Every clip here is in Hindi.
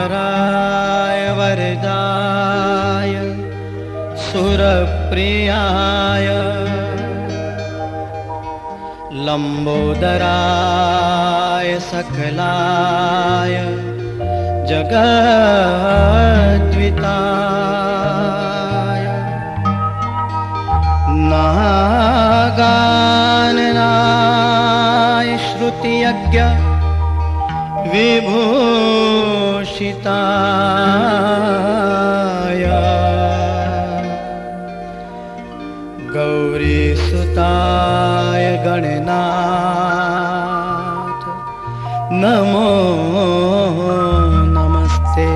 वराय वरदाय सुरप्रियाय लंबोदराय सकलाय जगद्विताय नागाननाय श्रुतियज्ञ विभूषिताय गौरीसुताय गणनाथ नमो नमस्ते।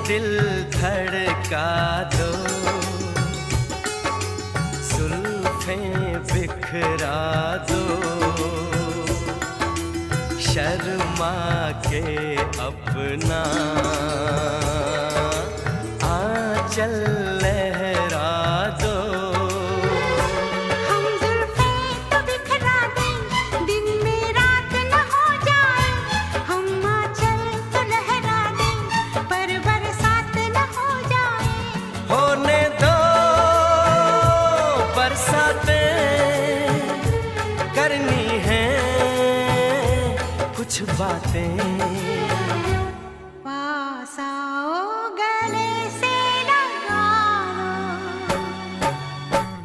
दिल धड़का दो, जुल्फें बिखरा दो, शर्मा के अपना आंचल लहरा दो। करनी है कुछ बातें, पास आओ गले से लगा लो,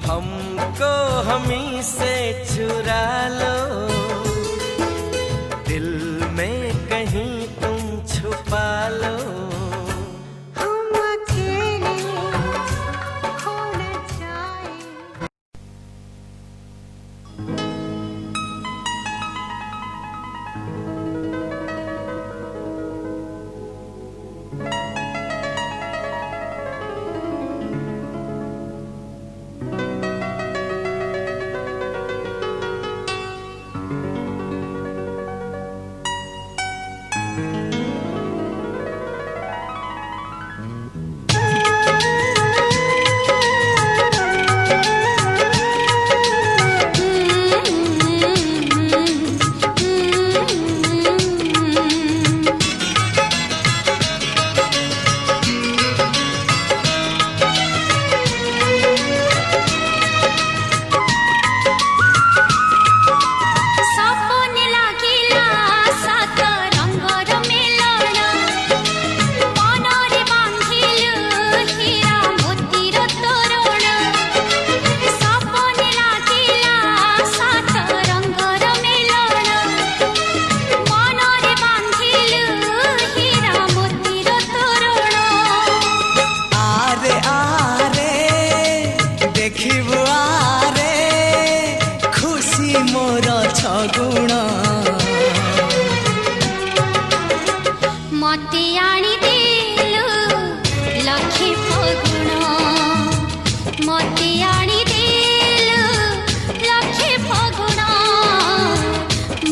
हमको हमी से चुरा लो, दिल में कहीं तुम छुपा लो। हम अकेले खो न जाए। आनी देलु लखे फगुण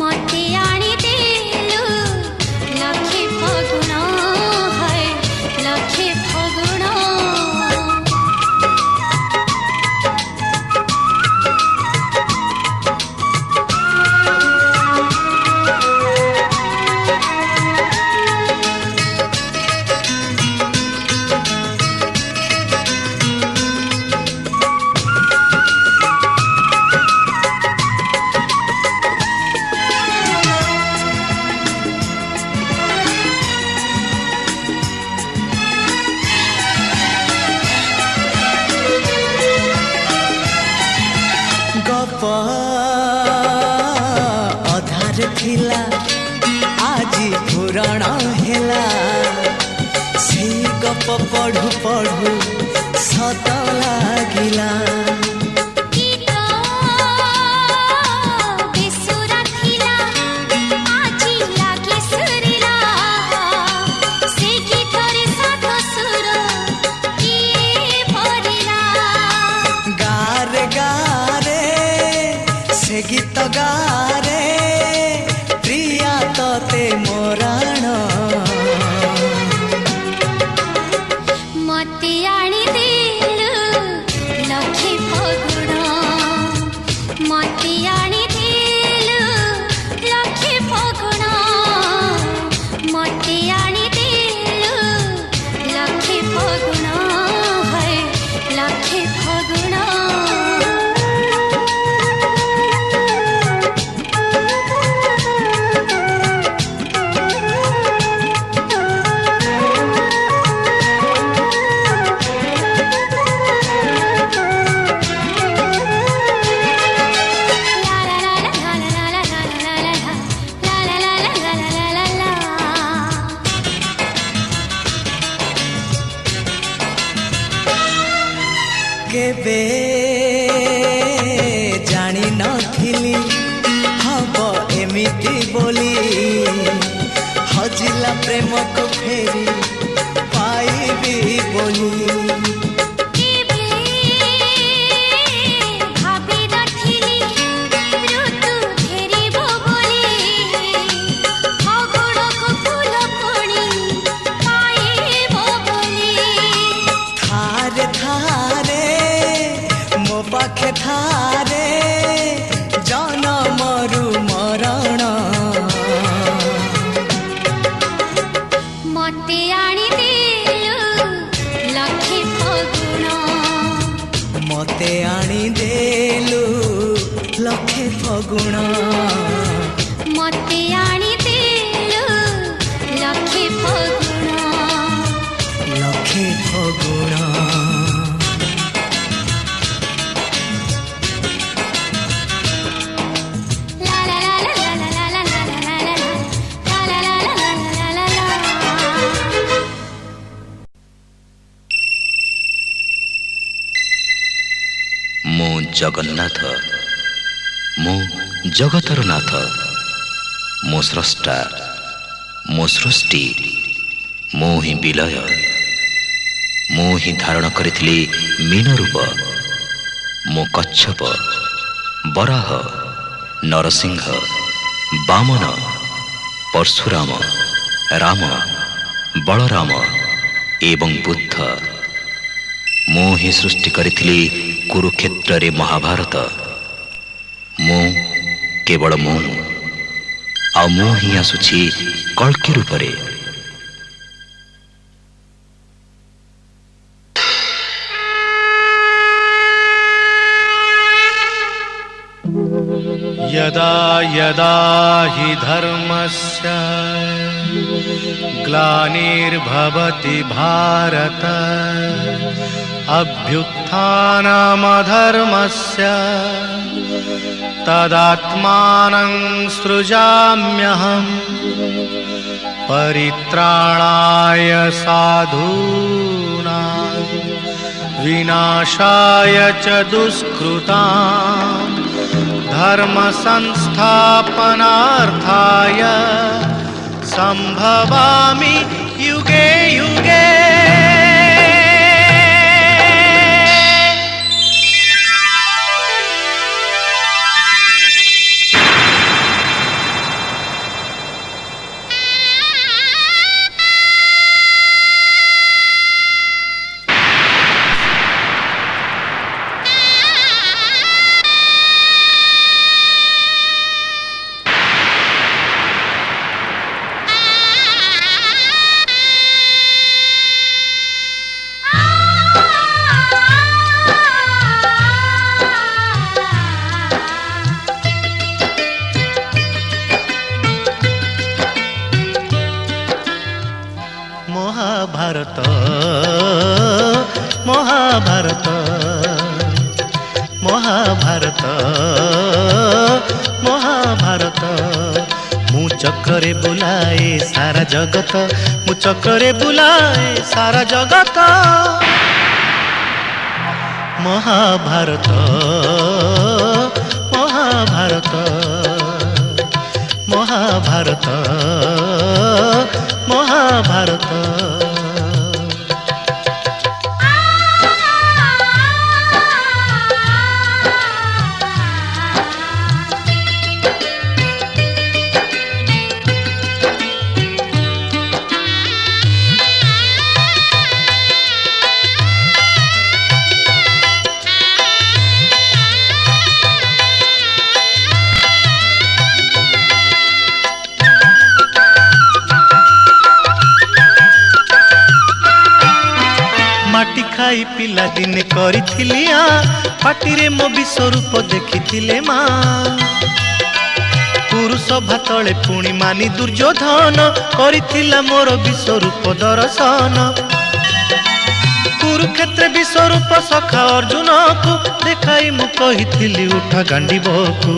मते आनी देलु लखे फगुण है लखे फगुण गप अधार थिला आजी पुराण हेला से गप पढ़ु पढ़ु सत लागिला गीत गारे प्रिया तते मोराण मते आनी देलु लखे फगुण मते आनी देलु लखे फगुण मते आनी देलु लखे फगुण है लखे फगुण केबे जानी नथिली हब एमिति बोली हजिला प्रेम को फेरी पाइबी बोली पाखे थारे जनमरु मरण मते आनी देलु लखे फगुण मते आनी देलु लखे फगुण मते आनी देलु लखे फगुण लखे फगुण मो जगन्नाथ मो जगतर नाथ मो स्रष्टा मो सृष्टि मो ही विलय मो ही धारण करिथिली मीन रूप मो कच्छप बराह नरसिंह वामन परशुराम राम बलराम एवं बुद्ध मो ही सृष्टि करिथिली कुरुक्षेत्र रे महाभारत मो केवल मो आ मो ही आसुछि कल्कि रूप रे यदा यदा हि धर्मस्य ग्लानिर्भवति भारत अभ्युत्थानमधर्मस्य तदात्मानं सृजाम्यहम् परित्राणाय साधूनां विनाशाय च दुष्कृतां धर्म संस्थापनार्थाय संभवामि युगे युगे महाभारत महाभारत मु चक्रे बुलाए सारा जगत मु चक्रे बुलाए सारा जगत महाभारत महाभारत महाभारत महाभारत माटी खाई पिला दिने करिथिलिया पाटिरे मो विश्वरूप देखिथिले माँ पुरुष भातले पुणी मानी दुर्योधन करिथिला मोर विश्वरूप दर्शन कुरुक्षेत्र विश्वरूप सखा अर्जुन को देखाई मु कहिथिली उठा गांडीबकु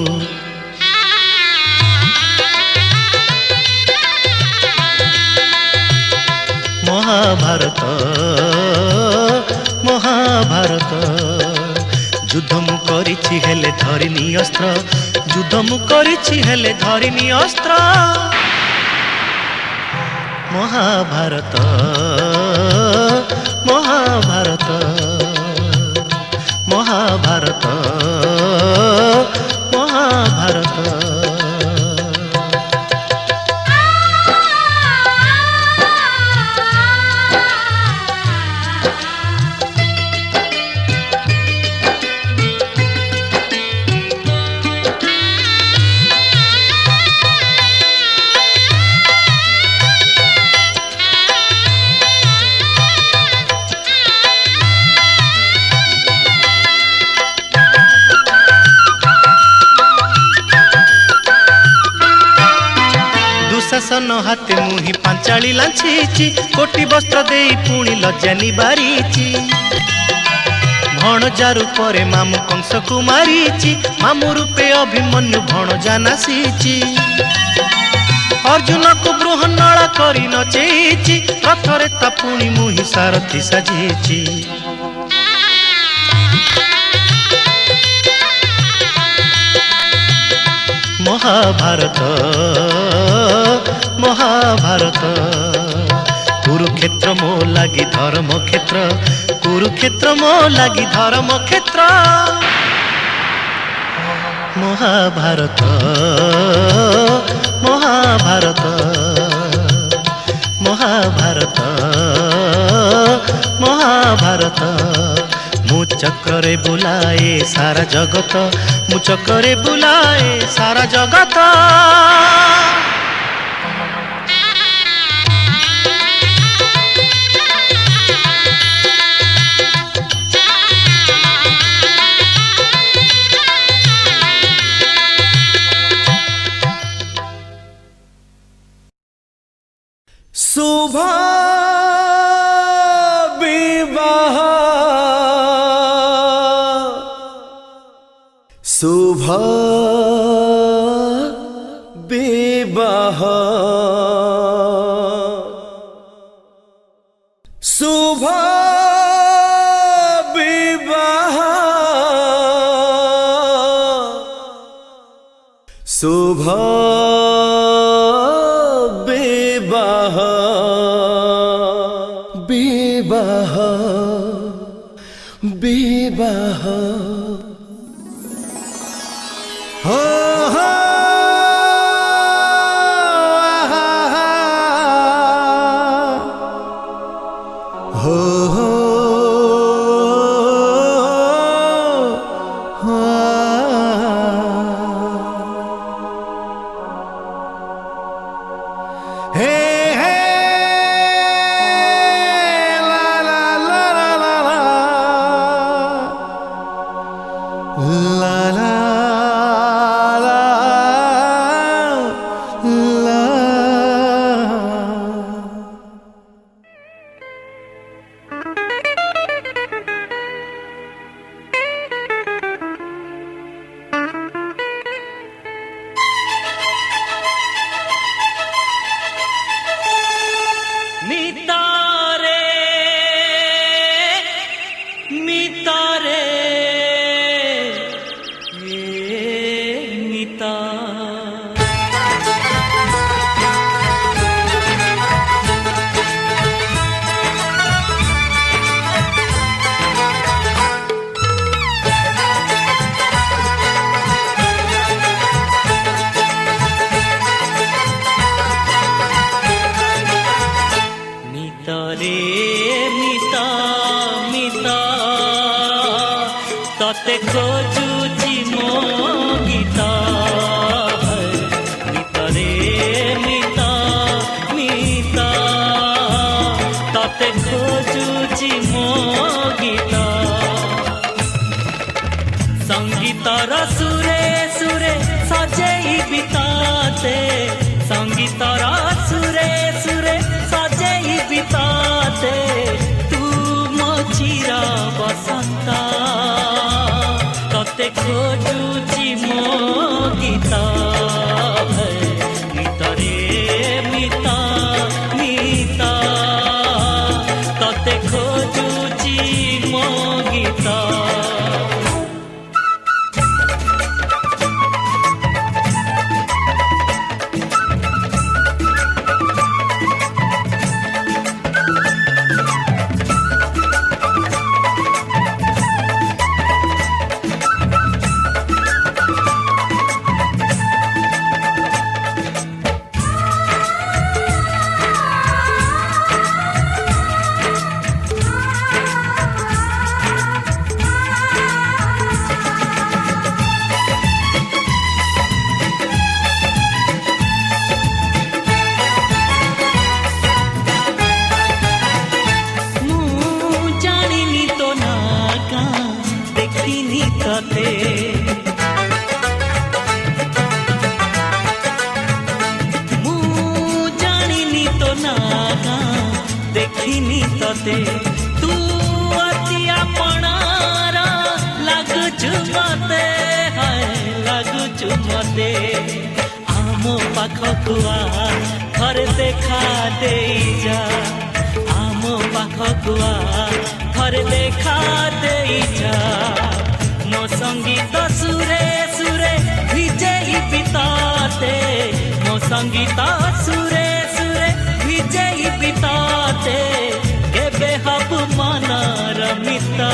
महाभारत महाभारत युद्ध मु करिछि हेले धरिनी अस्त्र युद्ध मु करिछि हेले धरिनी अस्त्र महाभारत महाभारत महाभारत महाभारत दुशासन हाथे मुही पांचाली लांछीची कोटी वस्त्र देई पुणी लज्जा निबारीची भणजा रूपरे मामु कंस को मारीची मामु रूपे अभिमन्यु भणजा नासीची अर्जुन को बृहन्नला करी नचेईची रथरे ता पुणी मुही सारथी साजीची महाभारत महाभारत कुरुक्षेत्र मो लागी धर्म क्षेत्र कुरुक्षेत्र मो लागी धर्म क्षेत्र महाभारत महाभारत महाभारत महाभारत मु चक्रे बुलाए सारा जगत मु चक्रे बुलाए सारा जगत शुभ विवाह शुभ विवाह शुभ विवाह शुभ विवाह विवाह विवाह हो हो हो हे हे ला ला ला ला ला ला ला ला तते खोजुची मो गीता मितरे मिता मिता तते खोजुची मो गीता संगीतर सुरे सुरे सजेई बिताते संगीतर सुरे सुरे सजेई बिताते तू मो चिर बसंता तते खोजुची मो गीता मितरे मिता मिता तते खोजुची मो गीता देखिनी तते तू अति अपनार लगुचु मते हाय लगुचु मते आम पाखकु आ थरे देखा दे जा आम पाखकु आ थरे देखा दे जा मो संगीत सुरे सुरे विजयी बिताते मो संगीत सुरे सुरे विजयी बिताते केबे हब मनार मिता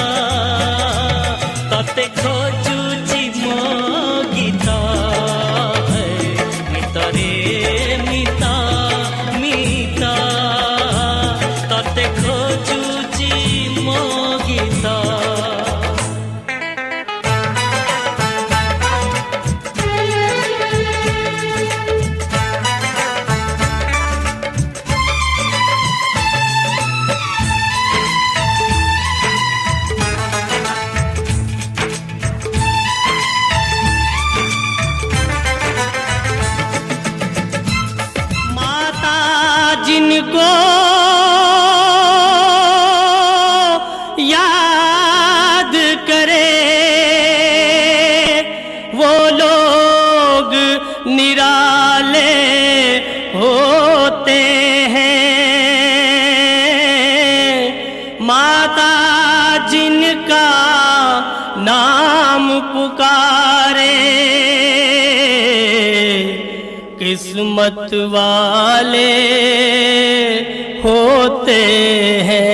तते खोजुची मो गीता मितरे मिता मिता तते खोजुची मो गीता जिनको याद करे वो लोग निराले होते हैं माता जिनका नाम पुकारे किस्मत वाले होते हैं।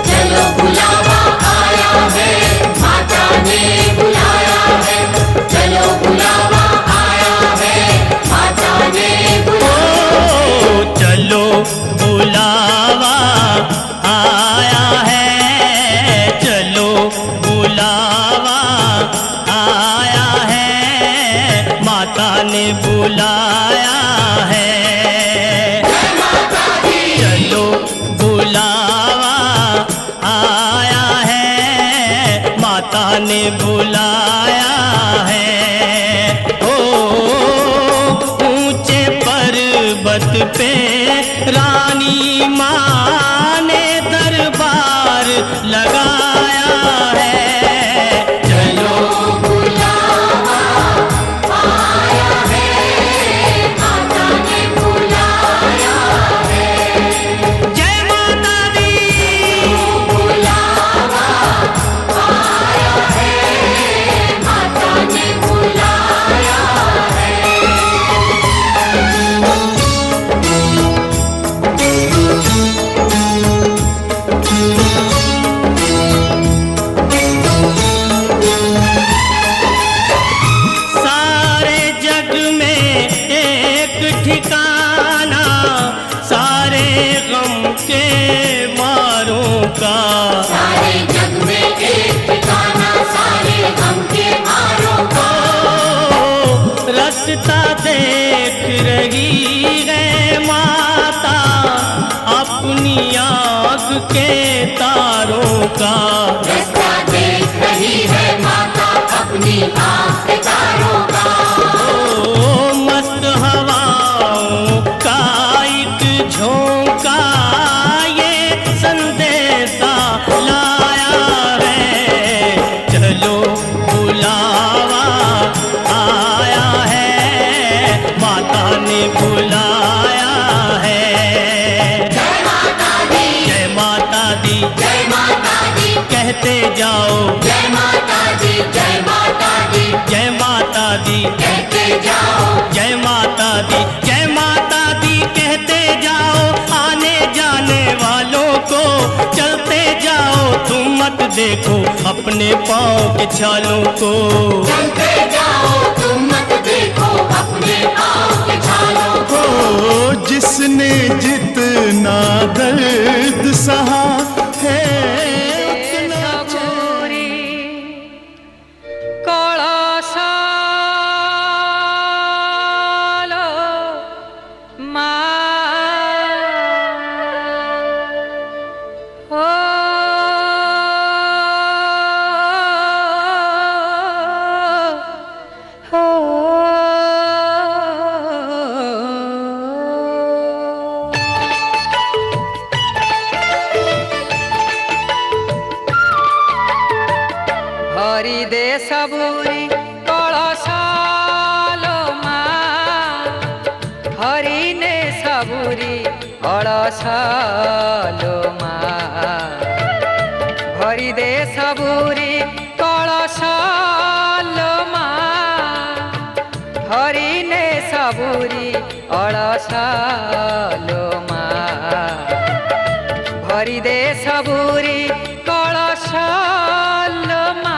चलो बुलावा आया है, माता ने बुलाया है। चलो बुलावा आया है, माता ने चलो बुलावा आया है, चलो बुलावा आया है, माता ने बुलाया है। चलो बुलावा आया है, माता ने बुलाया है। ओ ऊंचे पर्वत पे रानी माँ ने दरबार लगाया है। चलो बुलावा आया है, माता ने बुलाया है। जय माता दी। बुलावा आया है, माता ने बुलाया है। गम के मारों का। सारे जग में एक ठिकाना सारे गम के मारों का। रास्ता देख रही है माता अपनी आँख के तारों का। रास्ता देख रही है माता अपनी आँख के तारों का। ओ मस्त हवाओं का एक झोंका ये संदेशा लाया है। चलो बुलावा आया है, माता ने बुलाया है। जय माता दी, जय माता दी, जय माता दी, कहते जाओ जय माता दी, जय माता दी, जय माता दी, कहते जाओ। जय माता दी, जय माता दी कहते जाओ। आने जाने वालों को चलते जाओ, तुम मत देखो अपने पाँव के छालों को। चलते जाओ तुम मत देखो अपने पाँव के छालों को। ओ जिसने जितना दर्द सहा है हरि दे सबूरी कलशालो माँ। हरि ने सबूरी कलशालो माँ। हरि दे सबूरी कलशालो माँ। हरि ने सबूरी कलशालो माँ। भरी दे सबूरी कलशालो माँ।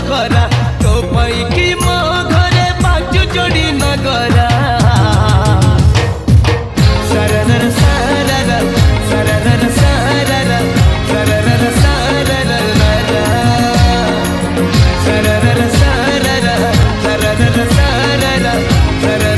पोखरा तो पैकी मो घरे बाजू जोड़ी नगरा सरर सरर सरर सरर सरर सरर सरर सरर सरर सरर सरर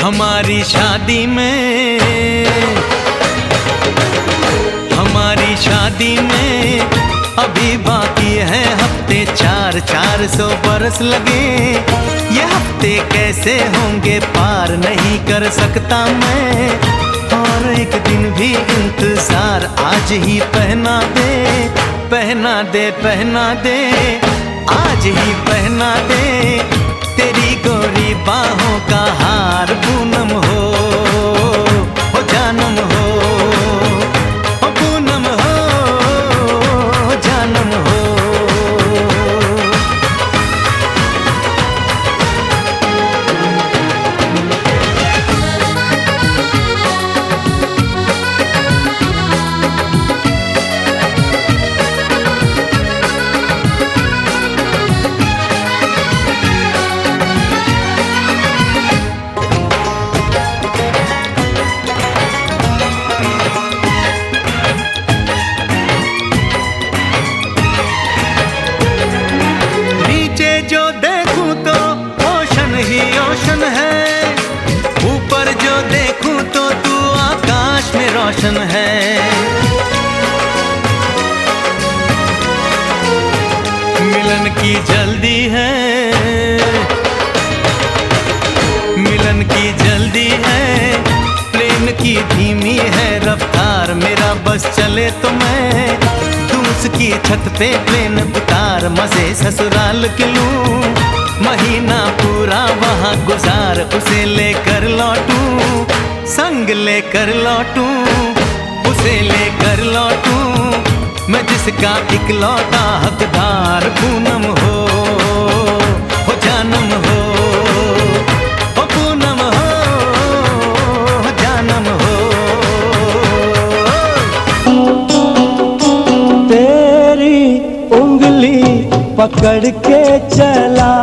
हमारी शादी में अभी बाकी है हफ्ते 400 बरस लगे। ये हफ्ते कैसे होंगे पार नहीं कर सकता मैं, और एक दिन भी इंतजार आज ही पहना दे पहना दे पहना दे आज ही पहना दे तेरी गोरी बाहों का हार पूनम हो जानम हो पूनम हो जानम हो। रोशन है मिलन की जल्दी है मिलन की जल्दी है प्रेम की धीमी है रफ्तार मेरा बस चले तो मैं दूस की छत पे प्लेन उतार मजे ससुराल के लूं महीना पूरा वहाँ गुजार उसे लेकर लौटूं संग लेकर लौटूं उसे लेकर लौटूं मैं जिसका इकलौता हकदार पूनम हो जानम हो पूनम हो जानम हो। तेरी उंगली पकड़ के चला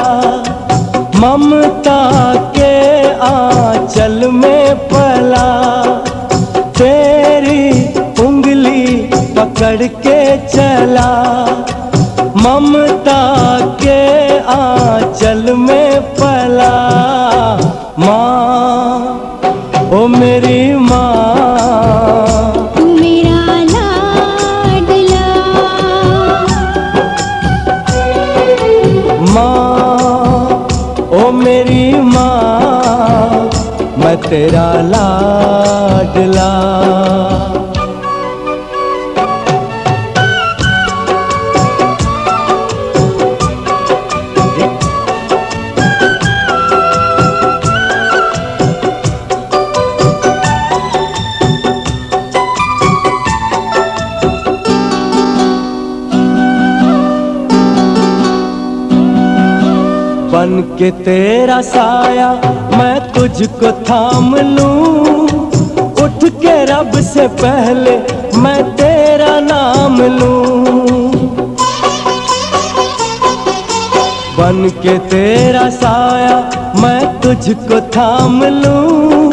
ममता के आंचल में पला तेरी उंगली पकड़ के चला ममता के आंचल में पला माँ ओ मेरी माँ मेरी माँ मैं तेरा लाडला। बन के तेरा साया मैं तुझको थाम लूं उठ के रब से पहले मैं तेरा नाम लूं। बन के तेरा साया मैं तुझको थाम लूं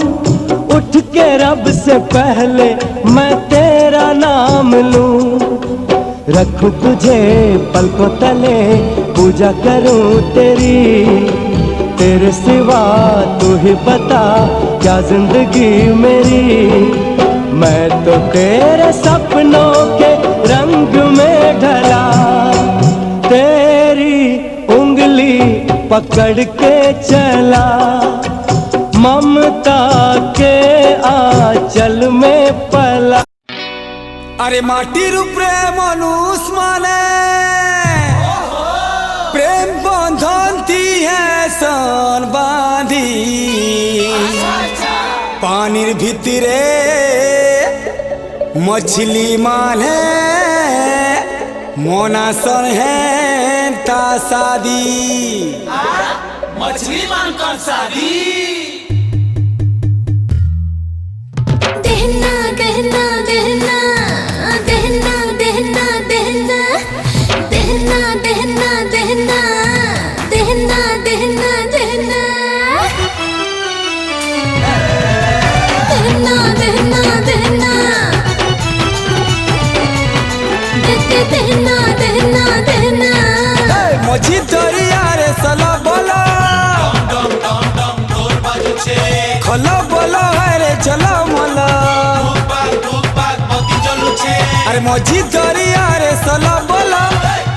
उठ के रब से पहले मैं तेरा नाम लूं। रखूं तुझे पलकों तले पूजा करूं तेरी तेरे सिवा तू ही बता क्या जिंदगी मेरी। मैं तो तेरे सपनों के रंग में ढला तेरी उंगली पकड़ के चला ममता के आंचल में पला। अरे माटीर प्रेम अनुस माने प्रेम बंधन थी है सन बांध सादी पानीर भितरे मछली माने मोनासन है ता शादी मछली मान कर शादी दहना दहना दहना दहना दहना दहना दहना दहना दहना दहना दहना दहना दहना दहना दहना दहना दहना दहना मछी दरिया रे सला बोला खला बोला रे चला मला अरे मछी दरिया रे सला बोला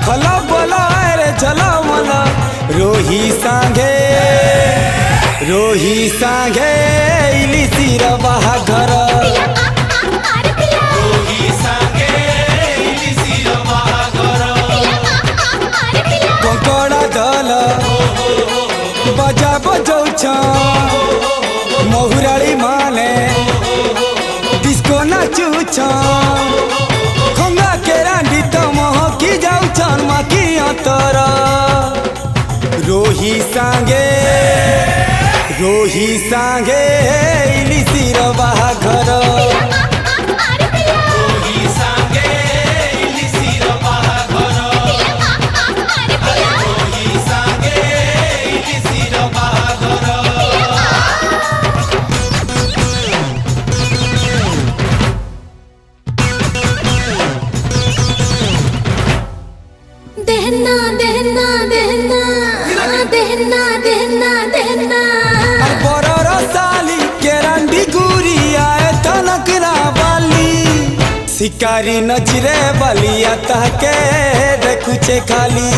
खला बोला रे चला मला रोही सांगे इलिसिर बाहाघर कंकड़ा दल बजा बजौछ महुराड़ी माने डिस्को नाचुछ खंगा के रांडी तो महकी जाउछन माकी अंतर रोही सांगे इलिसिर बाहाघर दहना दहना दहना दहना दहना दहना बरर साली केरंडी गुरी आए तनकरा बाली शिकारी नजरे बलिया तहके देखुचे खाली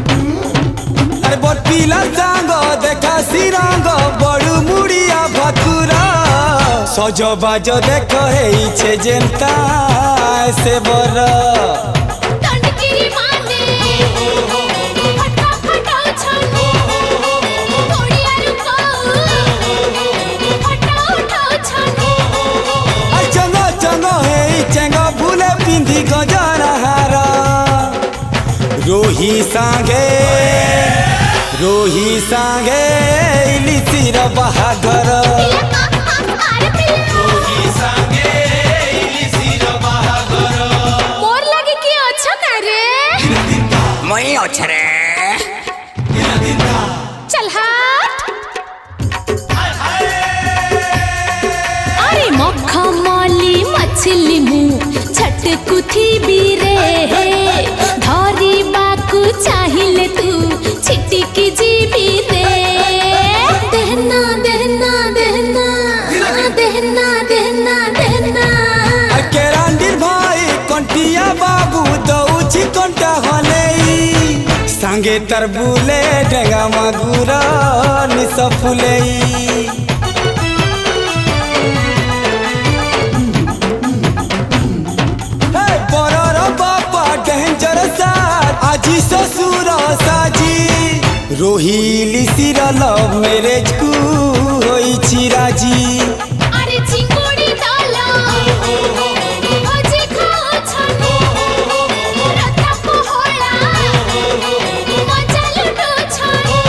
अरे बड़ पीला सांग देखा सिरंग बड़ू मुड़िया भकुरा सज बाज देख हे जेनता से बर टंडकिरी माने फटा फटा छन ओडिया रुको फटा फटा छन चंगो चंगो हे चंगो भूले पिंधी गजरा हार रोही सांगे इलिसिर बाहाघर मोर लगे कि अच्छा करे मई अछरे चल हाथ अरे मक्खा माली मछली मुँह छटकुथी बीरे धरी बाकू चाहिए तू छिटिकी जीबी रे दहना दहना दहना दहना दहना दहना केरांडीर भाई कंटिया बाबू दौची कंटा हलेई सांगे तरबुले डेगा मागुरा निस फुलेई बरर बापा डेंजर साथ आजी ससुर साजी रोही लिसिर लव मैरेज कु होई राजी अरे चिंगुड़ी डाला भजे खाओ छनो रत्ता पोहला मजा लुटो छनो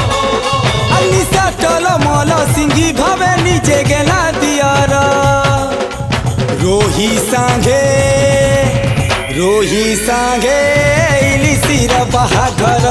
अलिसा टल मल सिंगी भावे निजे गेला दियर रोही सांगे इलिसिर बाहाघर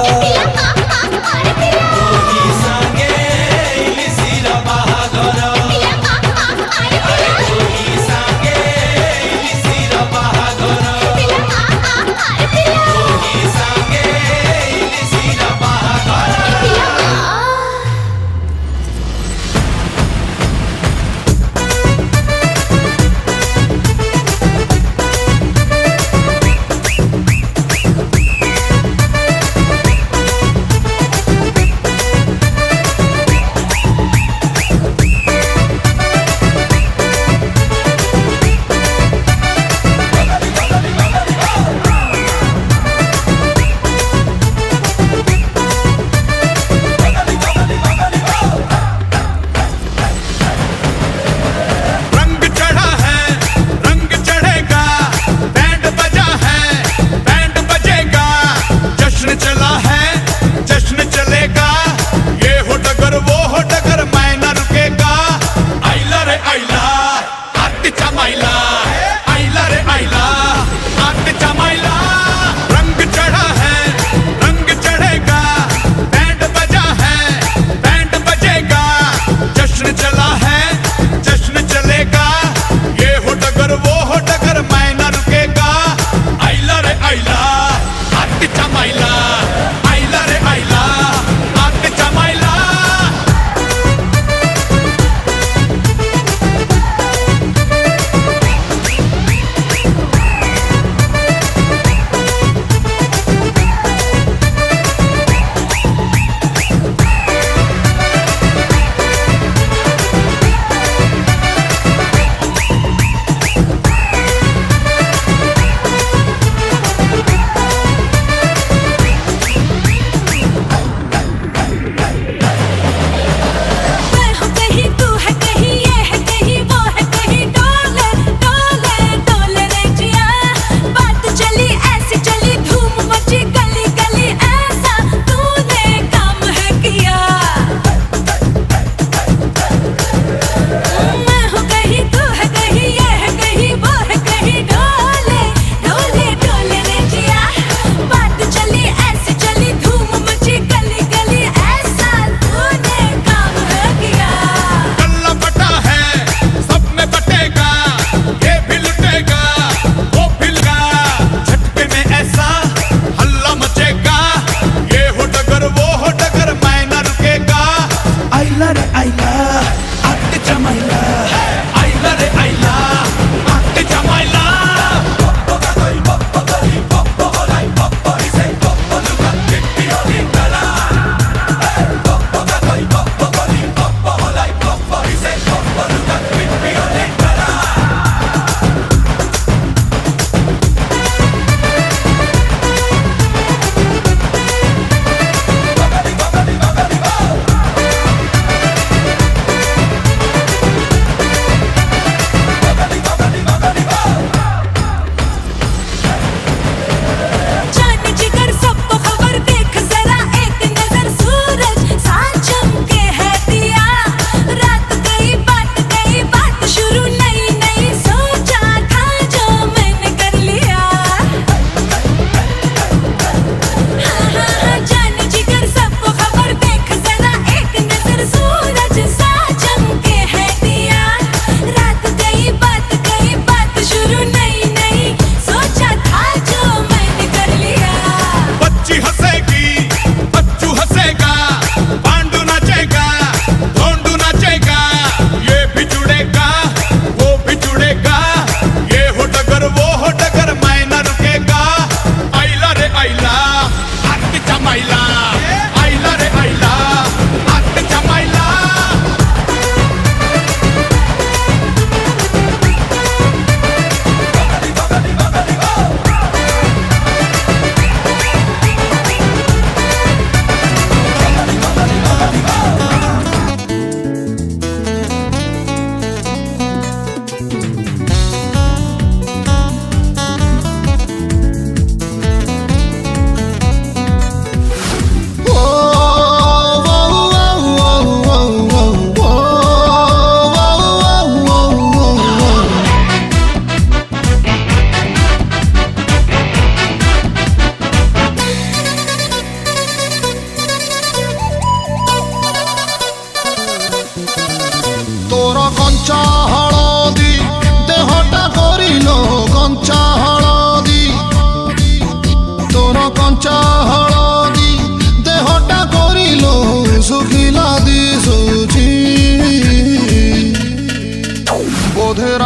बोधे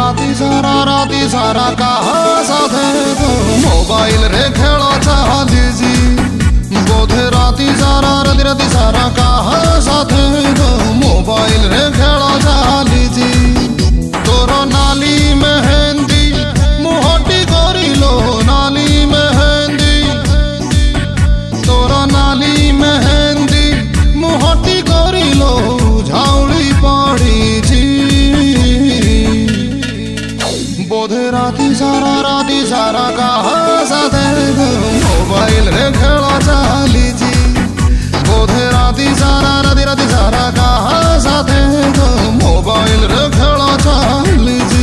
राती सारा कहा साथे गो मोबाइल रे खेलो चालीजी बोधे राती सारा कहा साथे गो मोबाइल रे खेलो चालीजी तोरो नाली मेहंदी मुहटी करिलो नाली मेहंदी तोरो नाली मेहंदी मुहटी करिलो झाउली पड़ीची बोधे राती सारा कहा साथे गो मोबाइल रे खेलो चालीजी बोधे राती सारा कहा साथे गो मोबाइल रे खेलो चालीजी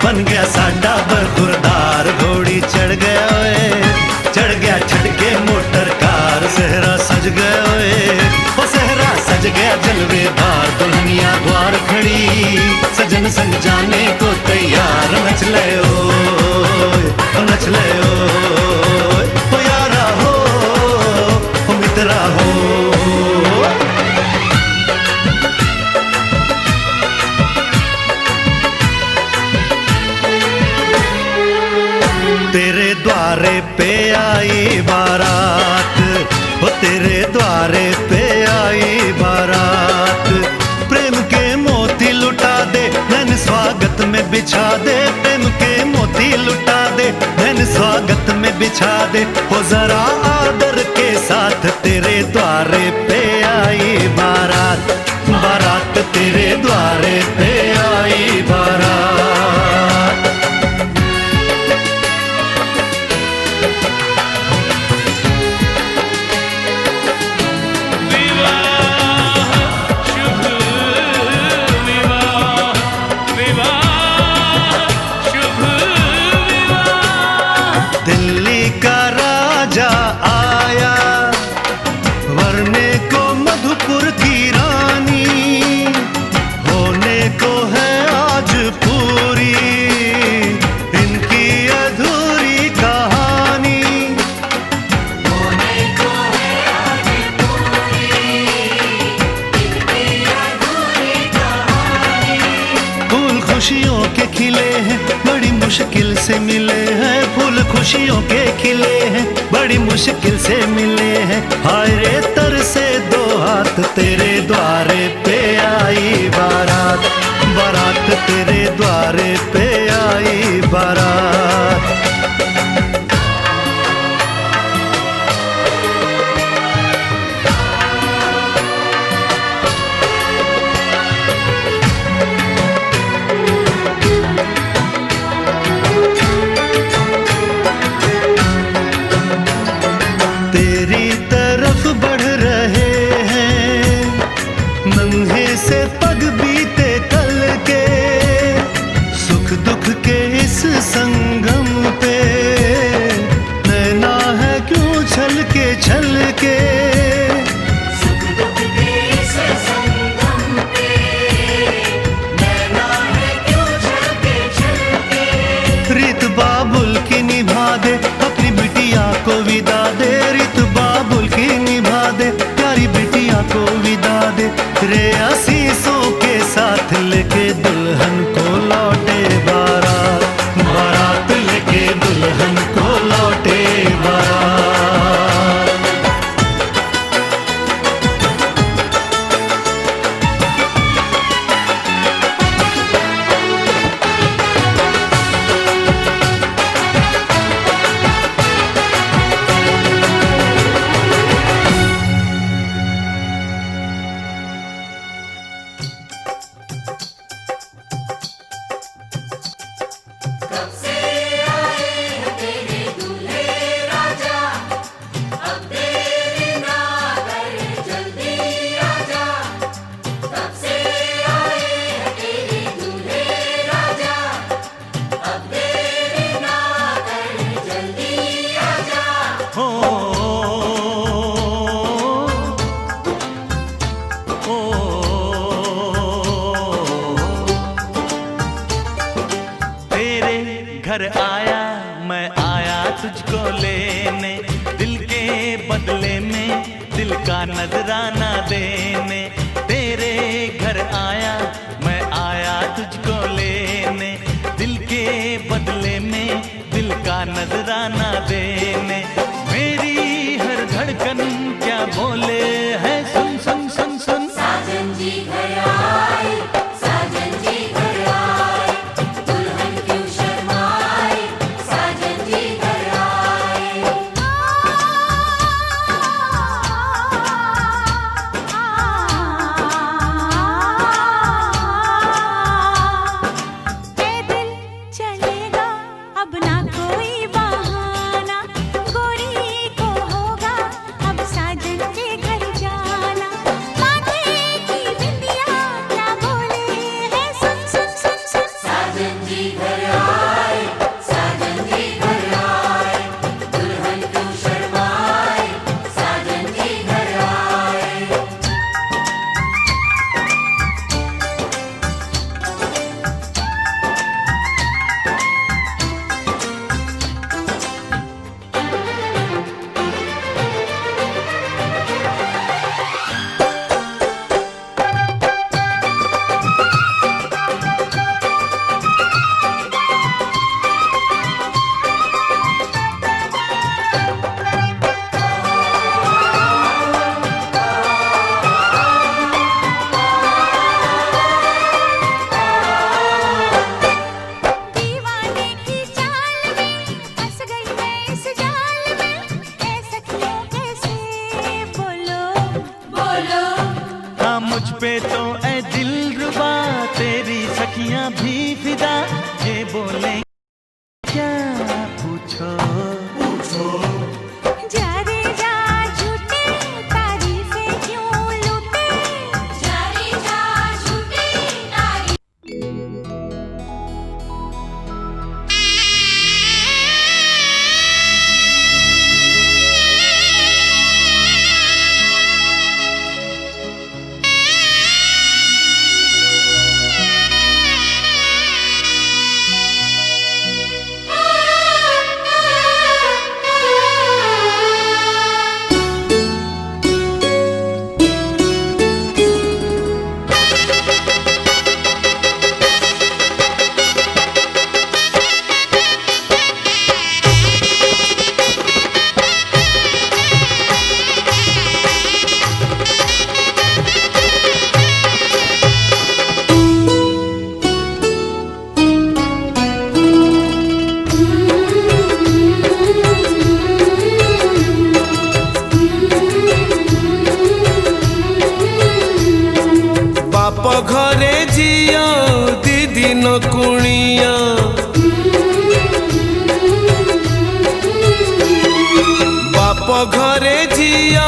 बन गया साडा बरखुरदार घोड़ी चढ़ गया छटके मोटर कार सहरा सज गया ओ सहरा सज गया जलवे बार दुल्हनिया द्वार खड़ी सजन संग जाने को तैयार नच ले ओ यारा हो ओ मित्रा हो तेरे द्वारे पे आई बारात वो तेरे द्वारे पे आई बारात प्रेम के मोती लुटा दे नैन स्वागत में बिछा दे प्रेम के मोती लुटा दे नैन स्वागत में बिछा दे वो जरा आदर के साथ तेरे द्वारे पे आई बारात बारात तेरे द्वारे पे आई बारात खुशियों के खिले हैं बड़ी मुश्किल से मिले हैं फूल खुशियों के खिले हैं बड़ी मुश्किल से मिले हैं हाय रे तर से दो हाथ तेरे द्वारे पे आई बारात बारात तेरे द्वारे पे आई बारात तेरी तरफ बढ़ रहे हैं नन्हे से पग बीते कल के सुख दुख के इस संगम पे नैना है क्यों छल के सुख दुख के इस संगम पे नैना है क्यों छलके रीत बाबुल की निभा दे अपनी बिटिया को विदा दे रीत बाबुल की निभा दे प्यारी बिटिया को विदा दे रे आशीषों के साथ लेके दुल्हन को लौटे बारात बारात लेके दुल्हन को लौटे बारात घर आया मैं आया तुझको लेने, दिल के बदले में दिल का नजराना देने। तेरे घर आया मैं आया तुझको लेने, दिल के बदले में दिल का नजराना देने। मेरी हर धड़कन क्या बोले है, सुन सुन सुन सुन। साजन जी घर आए, साजन जी घर आए, दुल्हन क्यों शर्माए, साजन जी घर आए। पैदल चलेगा अब ना कोई बहाना, गोरी को होगा अब साजन के घर जाना। माथे की बिंदिया क्या बोले है, सुन सुन सुन सुन। साजन जी घर आए, साजन जी घर आए, दुल्हन क्यों शर्माए, साजन जी घर आए। दीवाने की चाल में फंस गई मैं इस जाल में, ऐ सखियों कैसे बोलो बोलो। हाँ मुझ पे तो ऐ दिलरुबा तेरी सखियां भी फिदा, ये बोले क्या पूछो पूछो। जा रे जा झूठे तारीफें क्यों लूटे, जा रे जा झूठी तारीफ। बाप घरे जिया दीदी न कुणिया, बाप घरे जिया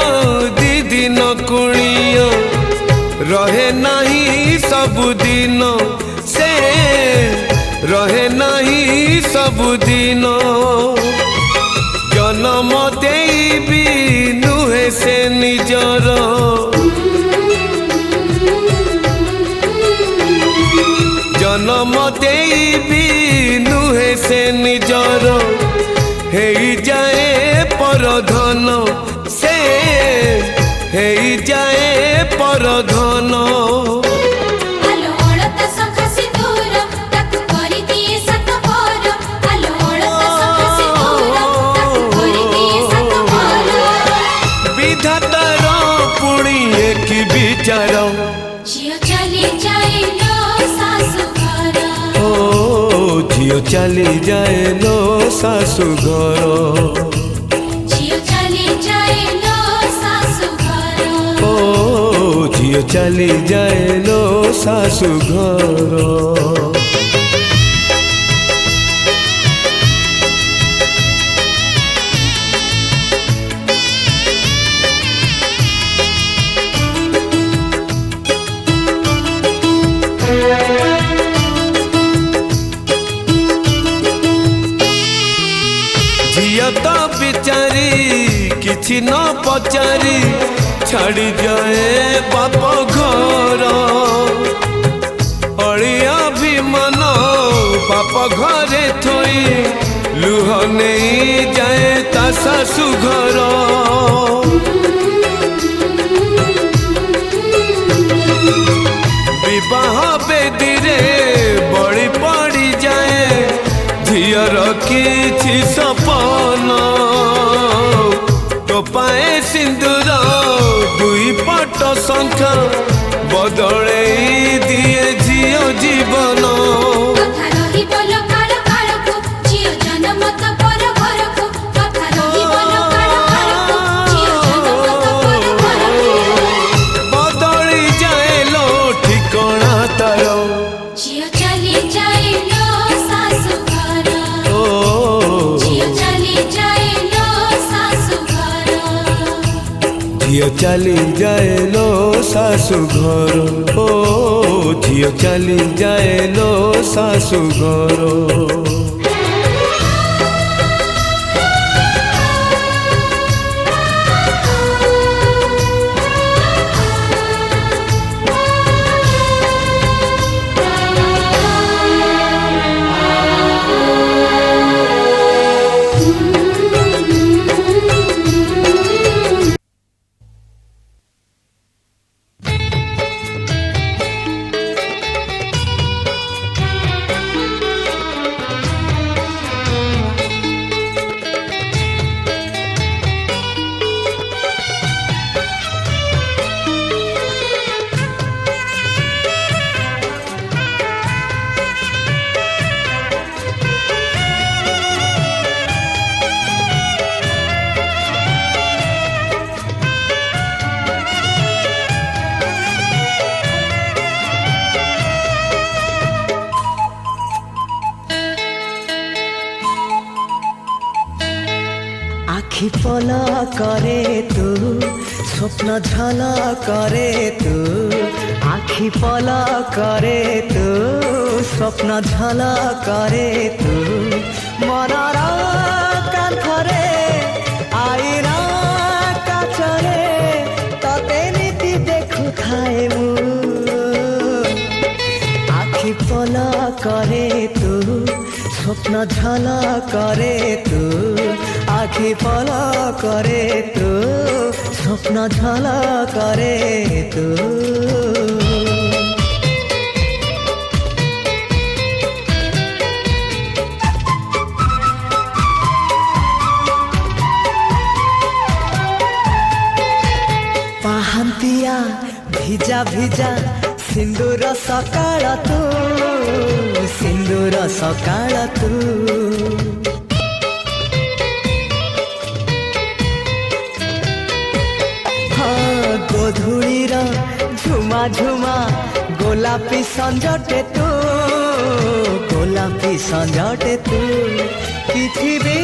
दीदी न कुणिया, रहे नहीं सबुदिन से रहे नहीं सबुदिन। जन्म देबी नुहे से निजर, जन्म देबी नुहे से निजर, हेई जाए परधन से हेई जाए परधन। আলো অড়ত সখা সিঁদুর তাকু করে দিয়ে সাত পর, আলো অড়ত সখা সিঁদুর তাকু করে দিয়ে সাত পর। विधातार पुणी एक विचार, ঝিও চলে যায় লো শাশু ঘর, ओ झियो चली जाए लो सासु घर, ঝিও চলে যায় লো শাশু ঘর। ओ झियो चली जाए लो सासु घर। झियो तो बिचारी किछि न पचारी छाड़ी जाए बाप घर, अड़िया भी मन बाप घरे थोई लुह नहीं जाए ता शाशु घर विवाह बेदी रे बड़ी पड़ी जाए झीर किछि सपन तो पाए सिंदूर दुई पट शंख बदले दिए झील जीवन କଥା ରହିବ ଲୋକାଳ କାଳକୁ ଝିଅ ଜନ୍ମ ତ ପର ଘରକୁ କଥା ରହିବ ଲୋକାଳ କାଳକୁ ଝିଅ ଜନ୍ମ ତ ପର ଘରକୁ बदली जाए लो ठिकाना तार ଝିଅ ଚାଲି ଯାଇଲୋ ଶାଶୁ ଘର ओ ଝିଅ ଚାଲି ଯାଇଲୋ ଶାଶୁ ଘର झियो चली जाए लो सासु घर ओ झियो चली जाए लो सासु घर आखि पल करे तू स्वप्न झल करे तू आखि पल करे तू स्वप्न झल करे तू मनर कांथरे आईना काचरे तते नीति देखु थाए मु आखि पल करे तू स्वप्न झल करे तू आखि पल करे तू स्वप्न झल करे तू पाहंतिया भिजा भिजा सिंदूर सकाळ तू सिंदूर सकाळ तू गोधूलीर झुमा झुमा गोलापी संजटे तू गोलापी संजटे तू किछि भी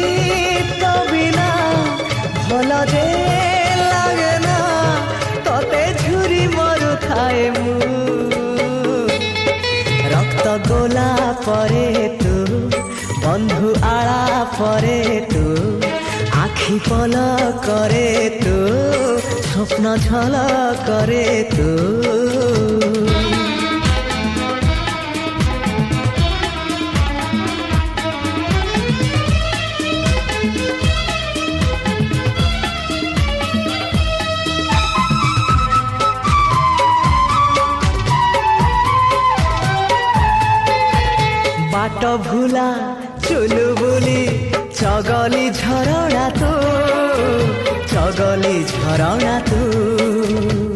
तो बिना भल जे लागे ना तते झुरी मरु थाए मु रक्त गोला परे तू बंधु आला परे तू आखि पल करे तू स्वप्न झल करे तू बाट भूला चुलु बुली चगली झरणा तू चगली झरणा तू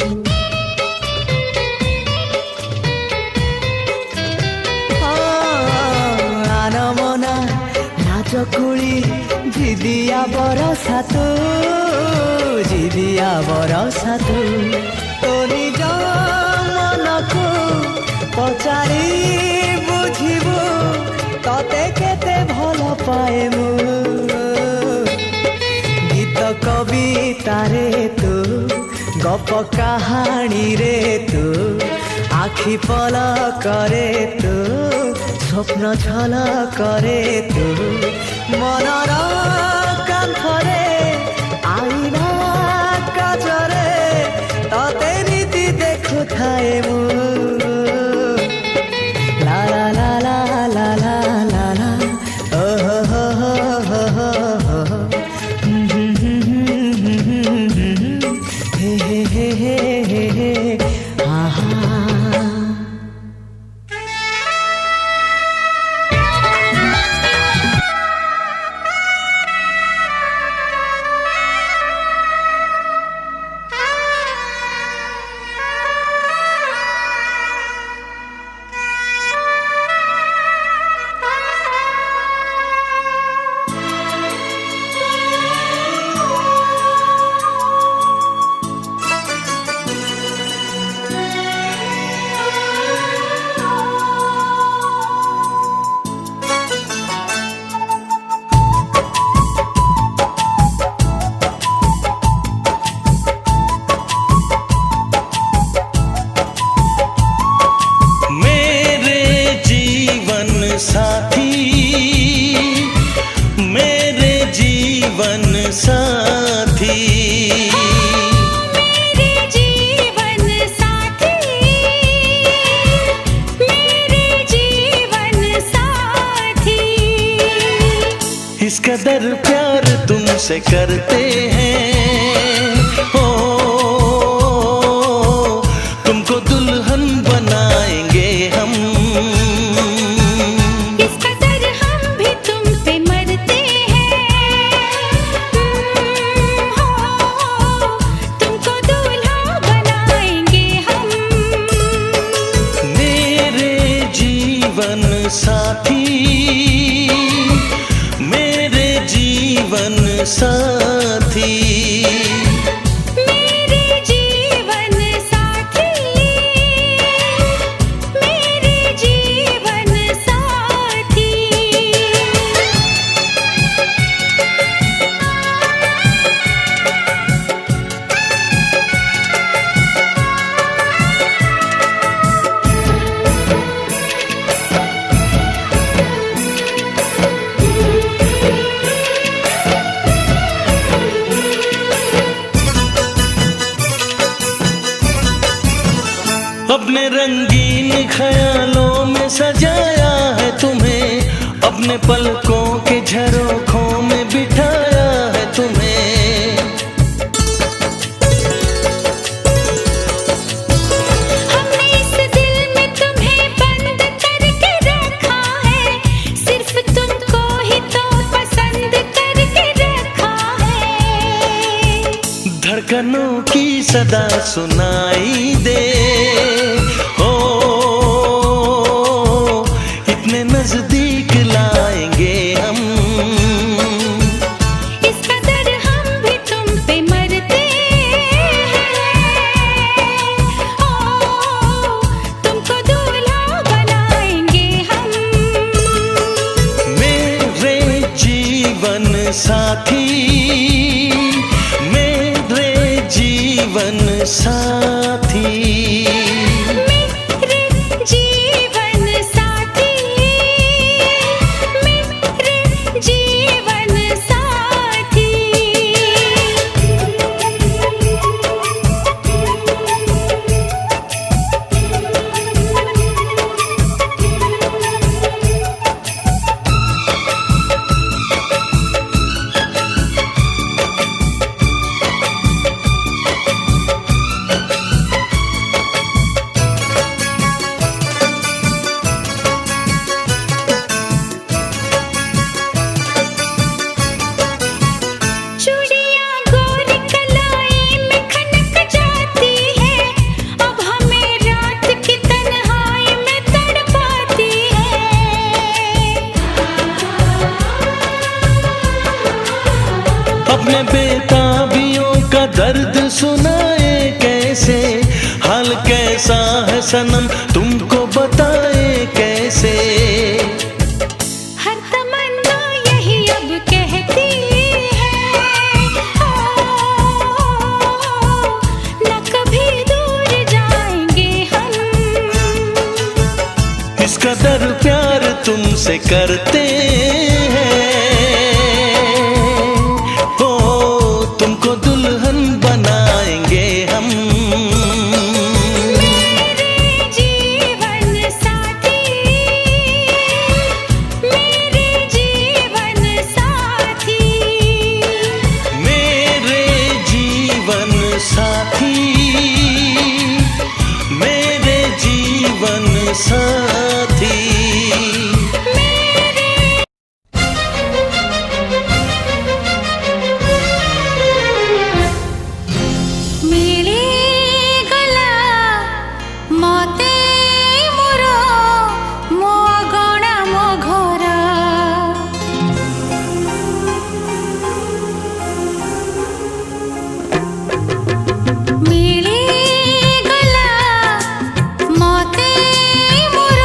आनमना नाचकुली जिदिया बरसा तू जिदिया बरसा तू तो निज मनकू पचारी बुझिबू तते केते भल पाए मु गीत कविता रे तू गप कहानी रे तू आखि पल करे तू स्वप्न झल करे तू मनर कांथरे आईना काचरे तते नीति देखु थाए मु ला ला ला ला ला ला मेरे जीवन साथी, मेरे जीवन साथी। इस कदर प्यार तुमसे करते हैं, ओ तुमको दुल्हन बनाएंगे हम। इस कदर हम भी तुम पे मरते हैं, हो तुमको दूल्हा बनाएंगे हम। मेरे जीवन साथी, मेरे जीवन साथी, मेरे जीवन साथी, मेरे जीवन साथी। अपने रंगीन ख्यालों में सजाया है तुम्हें, अपने पलकों के झरोखों में बिठाया है तुम्हें। हमने इस दिल में तुम्हें बंद करके रखा है, सिर्फ तुमको ही तो पसंद करके रखा है। धड़कनों की सदा सुनाई दे, ओ इतने नजदीक लाएंगे हम। इस कदर हम भी तुम पे मरते हैं, ओ तुमको दूल्हा बनाएंगे हम। मेरे जीवन साथी, मेरे जीवन साथी, मेरे जीवन साथी, मेरे जीवन साथी। चूड़ियां गोरी कलाई में खनक जाती है, अब हमें रात की तन्हाई में तड़पाती है। अपने बेताबियों का दर्द सुनाए कैसे, हाल कैसा है सनम तुमको बताए कैसे। हर तमन्ना यही अब कहती है, न कभी दूर जाएंगे हम। इस कदर प्यार तुमसे करते हैं, ओ तुमको दुल्हन बनाएंगे हम। मेरे जीवन साथी, मेरे जीवन साथी, मेरे जीवन साथी, मेरे जीवन साथी। मिली गला मते मोर मो गणा मो घर, मिली गला मते मोर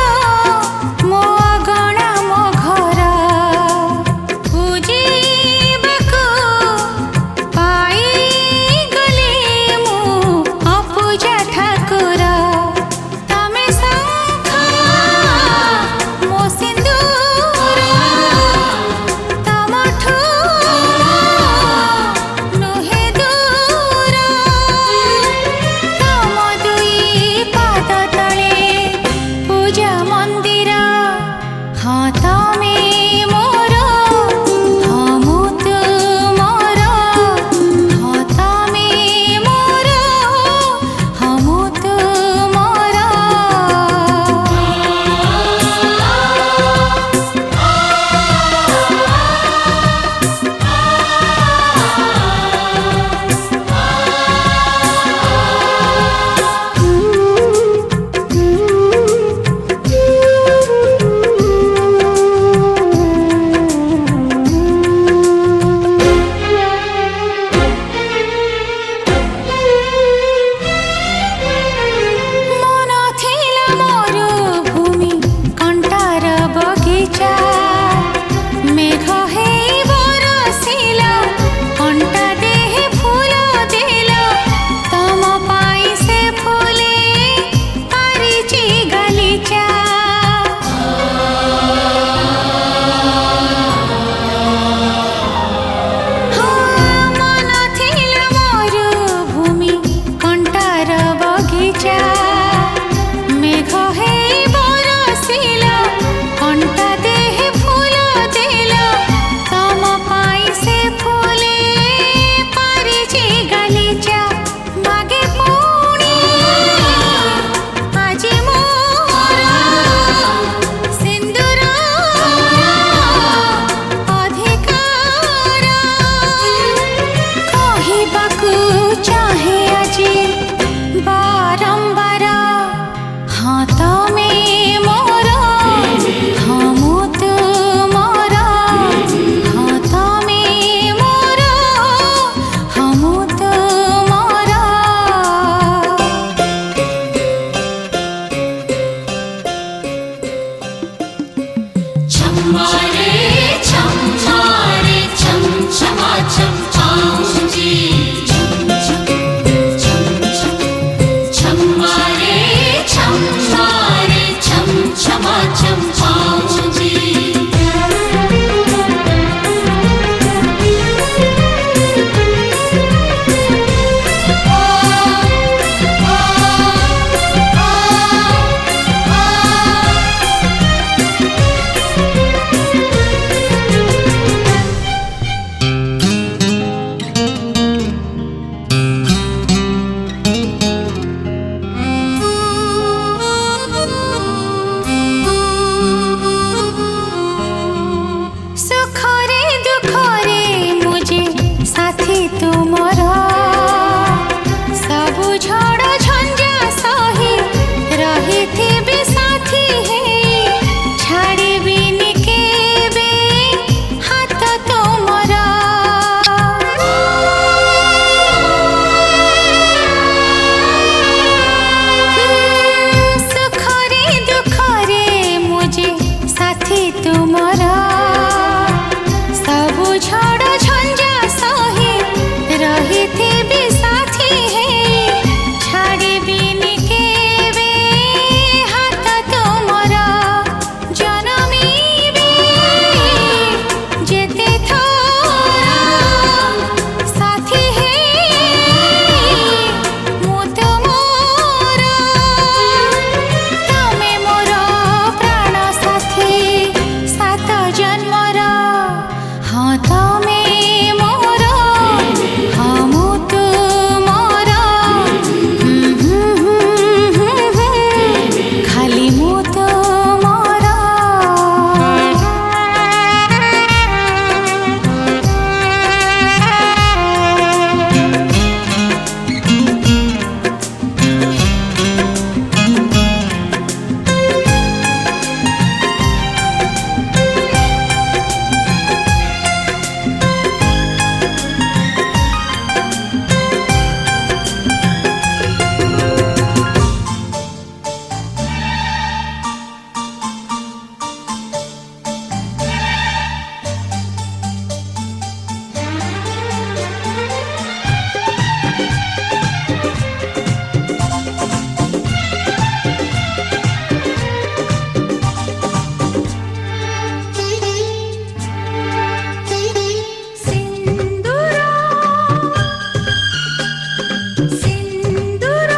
सिंदूर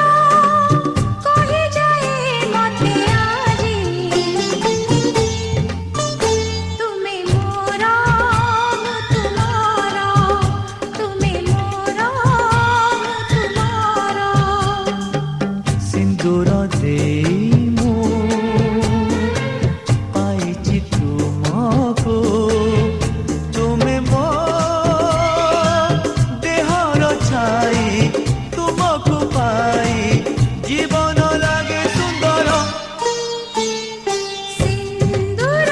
कही जाए मते आजी तुम्हें मोरा तुम्हारा तुम्हें मोरा तुम्हारा सिंदूर देई मु पाइछि तुमको तुमे मो देहर छाई तुमको पाई जीवन लागे सुंदर सिंदूर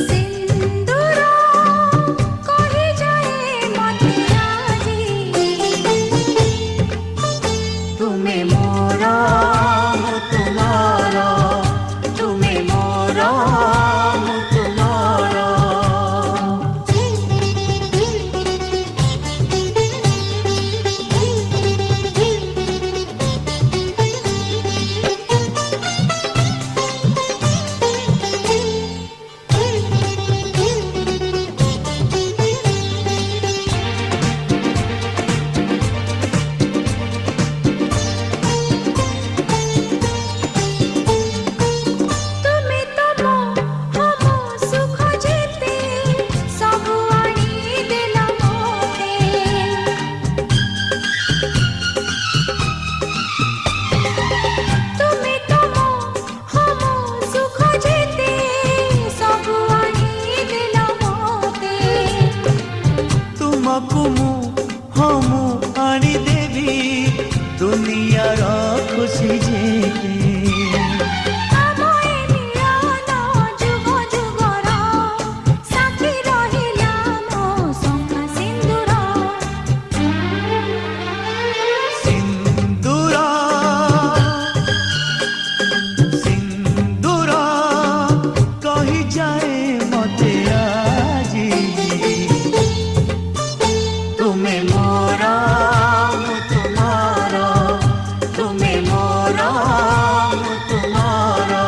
सिंदूर कही जाए मते आजी तुम्हें मोरा तुम्हारा तुम्हें मोरा तुम्हारा तुम्हें तो हम सुख जेते सब आनी देला मोते तुम्हें तो हम सुख जेते सब आनी देला मोते तुमको मु हमु आनी देवी दुनियार खुशी जेते আমায় মিলন যুগ যুগর সাথী রহিলা মো শঙ্খা সিন্দুর सिंदूर सिंदूर कही जाए मते आजी तुम्हें मोरा तुम्हारा तुम्हें मोरा तुम्हारा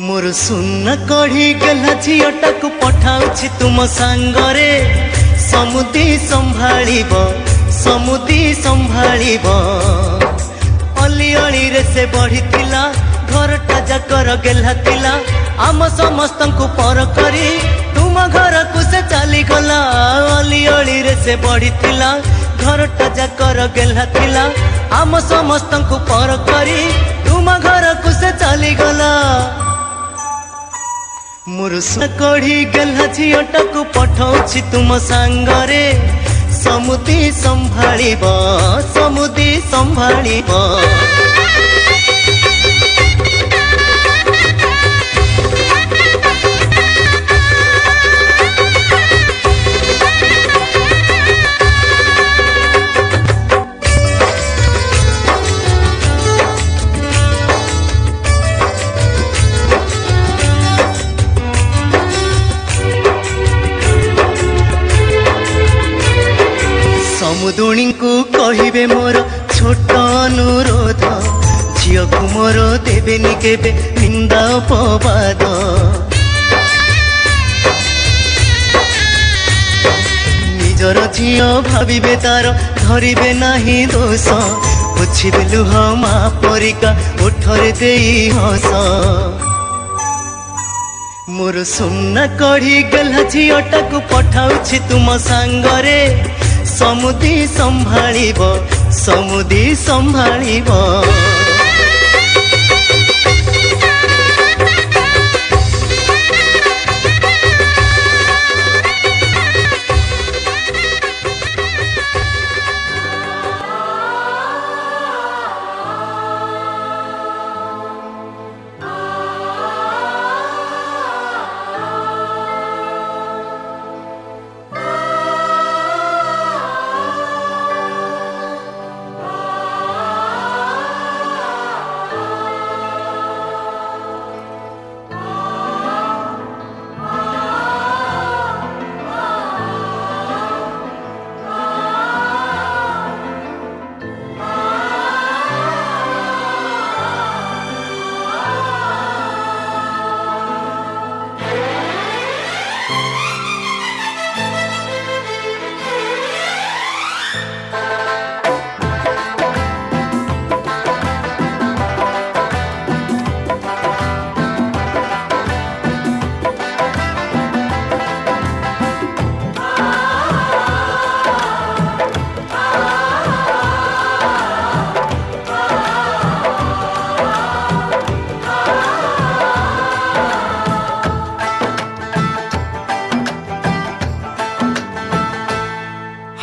मोर सुन कढ़ी गला झीटाक पठाउछि तुम सांगरे समुदी संभाळिब समुदी संभाळिब अली अली रे से बढ़िथिला घरटा जाकर गेला थिला आम समस्तंकु पर करी तुम घर को से चली गला अली अली रे से बढ़िथिला घरटा जाकर गेला थिला आम समस्तंकु पर करी तुम घर को से चली गला मोर कढ़ी गला झीटाक पठाउछि तुम सांगरे समुदी संभाळिब समुदी संभाळिब समुदुणी को कहिबे मोर छोट अनुरोध झियो को मोर देबेनि केबे निंदा अपवाद निजर झियो भाबिबे तार धरिबे नाही दोष बुझिबे लुह मा परिका ओठरे देई हस मोर सुना कढ़ी गला झीटाक पठाउछि तुम सांगरे समुदी संभाळिब समुदी संभाळिब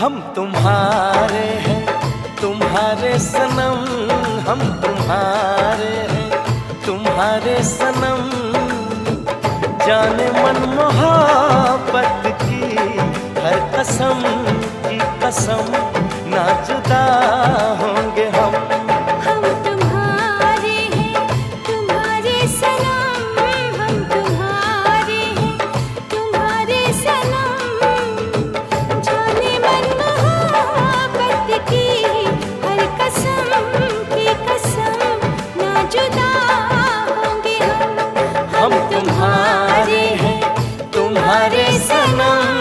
हम तुम्हारे हैं तुम्हारे सनम, हम तुम्हारे हैं तुम्हारे सनम। जाने मन मोहब्बत की हर कसम की कसम, ना जुदा होंगे हम। हम तुम्हारे हैं तुम्हारे सनम, हम तुम्हारे हैं तुम्हारे सनम। जाने मन मोहब्बत की हर कसम की कसम, ना जुदा होंगे हम। हम तुम्हारे हैं तुम्हारे सनम।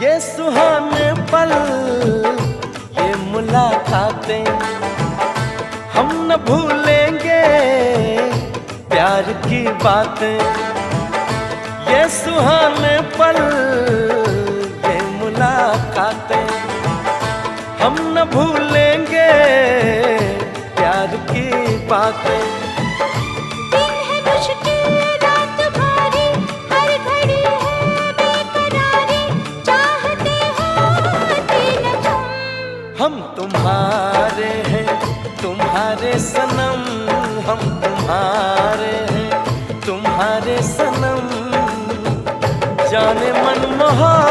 ये सुहाने पल ये मुलाकातें हम न भूलेंगे प्यार की बातें। ये सुहाने पल ये मुलाकातें हम न भूलेंगे प्यार की बातें। दिन है मुश्किल रात भारी, हर घड़ी है बेकरारी, चाहते हो दिन तुम। हम तुम्हारे हैं तुम्हारे सनम, हम तुम्हारे हैं तुम्हारे सनम। जाने मन मोहब्बत